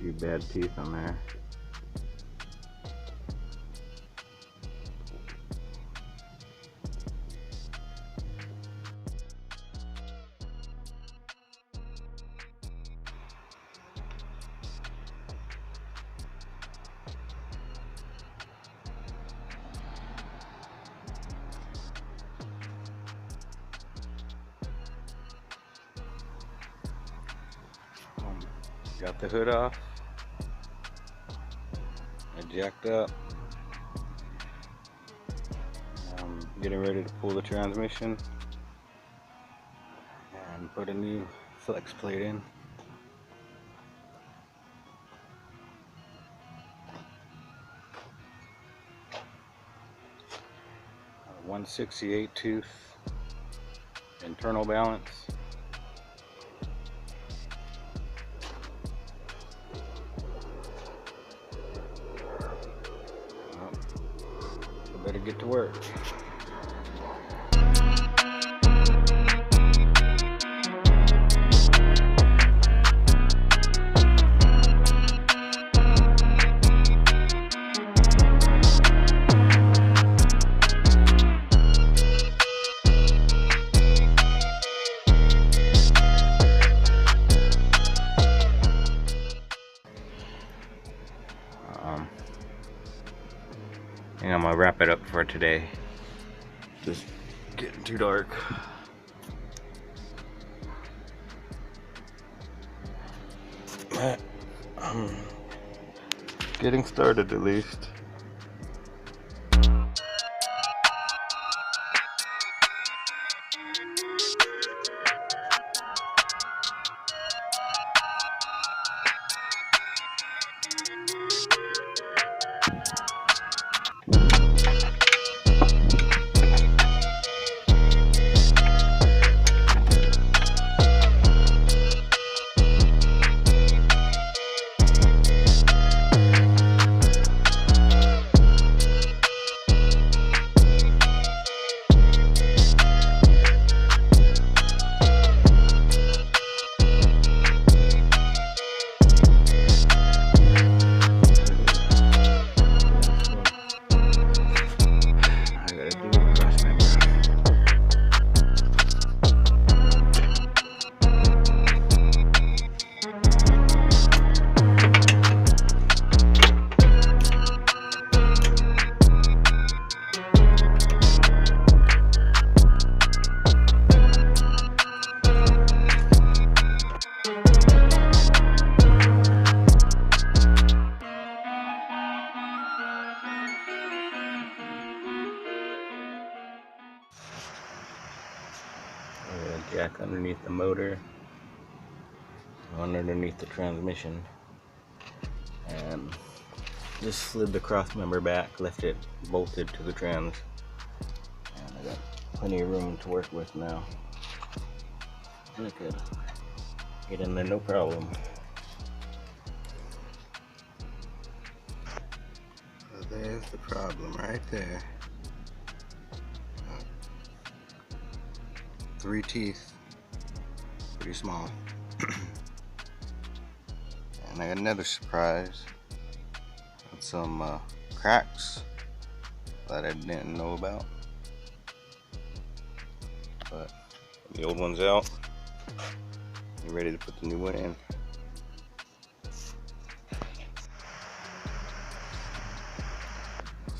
few bad teeth on there. Got the hood off. I jacked up. I'm getting ready to pull the transmission and put a new flex plate in. A 168 tooth internal balance. Better get to work. And I'm gonna wrap it up for today. Just getting too dark. I'm getting started at least. Jack underneath the motor, one underneath the transmission, and just slid the cross member back, left it bolted to the trans, and I got plenty of room to work with now. I could get in there no problem. So there's the problem right there. 3 teeth, pretty small. And I got another surprise. Got some cracks that I didn't know about. But the old one's out. You're ready to put the new one in.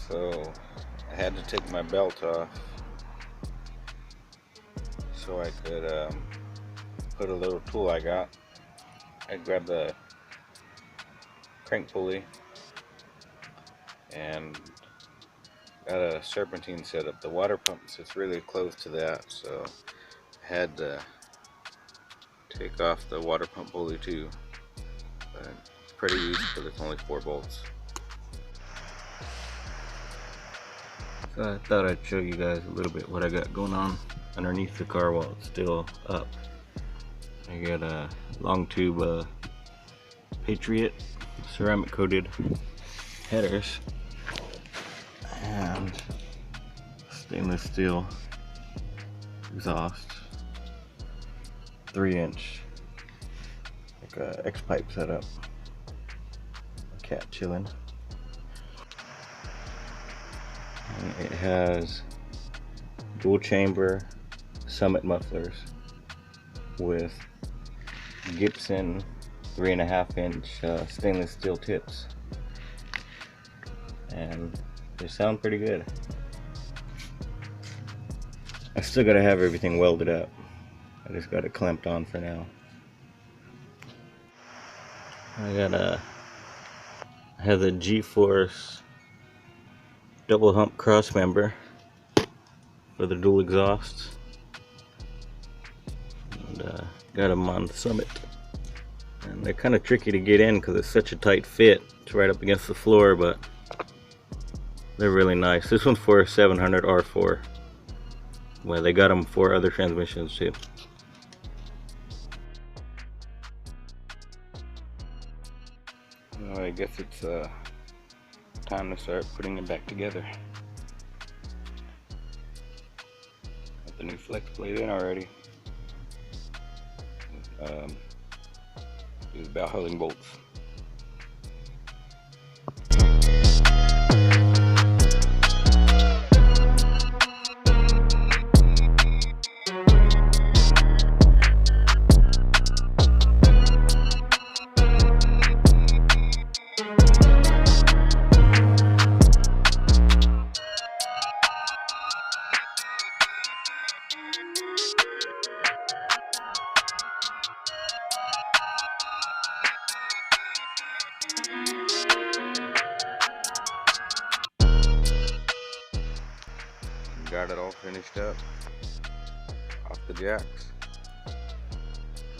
So I had to take my belt off so I could put a little tool I got. I grabbed the crank pulley and got a serpentine set up. The water pump sits really close to that, so I had to take off the water pump pulley too. But it's pretty easy because it's only 4 bolts. So I thought I'd show you guys a little bit what I got going on underneath the car while it's still up. I got a long tube Patriot ceramic coated headers and stainless steel exhaust, 3-inch like a X-pipe setup. cat chilling. And it has dual chamber Summit mufflers with Gibson 3.5-inch stainless steel tips, and they sound pretty good. I still gotta have everything welded up. I just got it clamped on for now. I have the G-Force double hump cross member for the dual exhausts, and got them on the Summit. And they're kind of tricky to get in because it's such a tight fit. It's right up against the floor, but they're really nice. This one's for a 700 R4. Well, they got them for other transmissions too. Well, I guess it's time to start putting it back together. Got the new flex plate in already. It's about holding bolts. Got it all finished up off the jacks.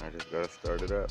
I just gotta start it up.